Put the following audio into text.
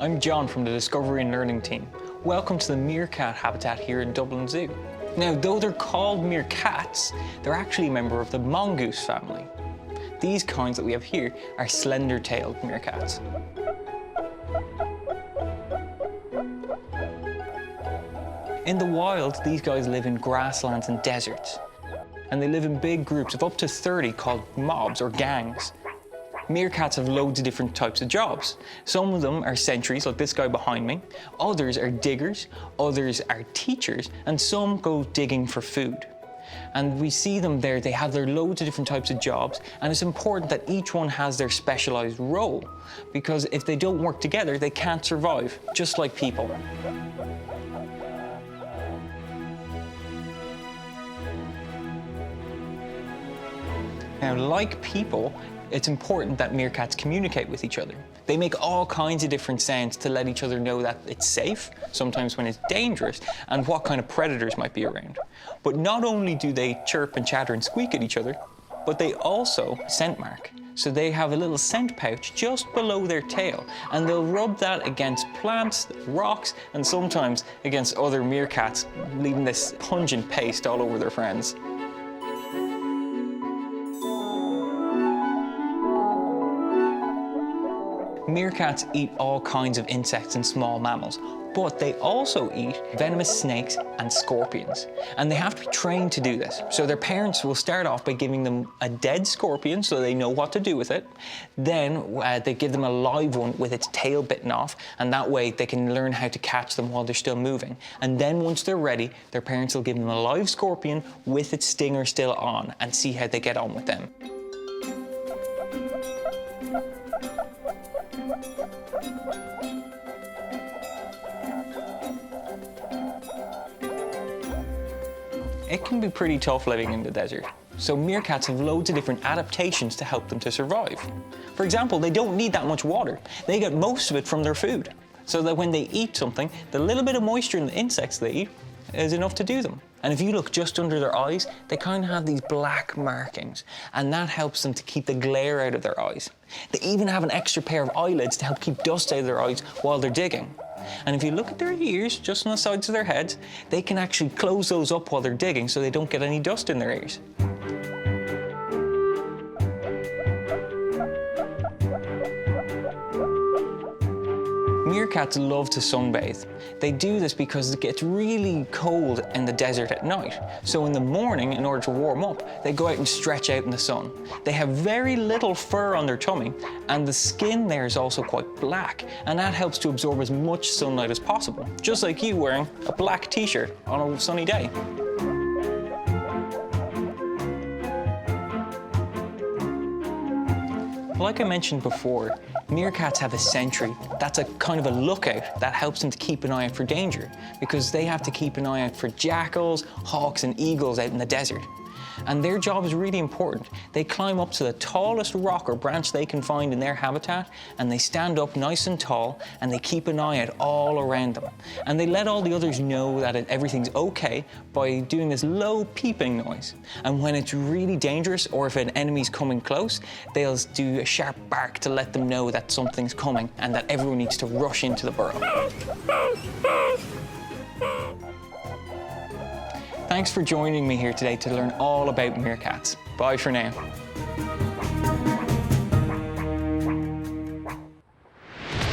I'm John from the Discovery and Learning team. Welcome to the meerkat habitat here in Dublin Zoo. Now, though they're called meerkats, they're actually a member of the mongoose family. These kinds that we have here are slender-tailed meerkats. In the wild, these guys live in grasslands and deserts, and they live in big groups of up to 30 called mobs or gangs. Meerkats have loads of different types of jobs. Some of them are sentries, like this guy behind me. Others are diggers, others are teachers, and some go digging for food. And we see them there, they have their loads of different types of jobs, and it's important that each one has their specialized role, because if they don't work together, they can't survive, just like people. Now, like people, it's important that meerkats communicate with each other. They make all kinds of different sounds to let each other know that it's safe, sometimes when it's dangerous, and what kind of predators might be around. But not only do they chirp and chatter and squeak at each other, but they also scent mark. So they have a little scent pouch just below their tail, and they'll rub that against plants, rocks, and sometimes against other meerkats, leaving this pungent paste all over their friends. Meerkats eat all kinds of insects and small mammals, but they also eat venomous snakes and scorpions. And they have to be trained to do this. So their parents will start off by giving them a dead scorpion so they know what to do with it. Then they give them a live one with its tail bitten off, and that way they can learn how to catch them while they're still moving. And then once they're ready, their parents will give them a live scorpion with its stinger still on and see how they get on with them. It can be pretty tough living in the desert. So meerkats have loads of different adaptations to help them to survive. For example, they don't need that much water. They get most of it from their food. So that when they eat something, the little bit of moisture in the insects they eat is enough to do them. And if you look just under their eyes, they kind of have these black markings, and that helps them to keep the glare out of their eyes. They even have an extra pair of eyelids to help keep dust out of their eyes while they're digging. And if you look at their ears, just on the sides of their heads, they can actually close those up while they're digging so they don't get any dust in their ears. Meerkats love to sunbathe. They do this because it gets really cold in the desert at night. So in the morning, in order to warm up, they go out and stretch out in the sun. They have very little fur on their tummy, and the skin there is also quite black, and that helps to absorb as much sunlight as possible, just like you wearing a black t-shirt on a sunny day. Like I mentioned before, meerkats have a sentry. That's a kind of a lookout that helps them to keep an eye out for danger, because they have to keep an eye out for jackals, hawks, and eagles out in the desert. And their job is really important. They climb up to the tallest rock or branch they can find in their habitat, and they stand up nice and tall, and they keep an eye out all around them. And they let all the others know that everything's okay by doing this low peeping noise. And when it's really dangerous, or if an enemy's coming close, they'll do a sharp bark to let them know that something's coming and that everyone needs to rush into the burrow. Thanks for joining me here today to learn all about meerkats. Bye for now.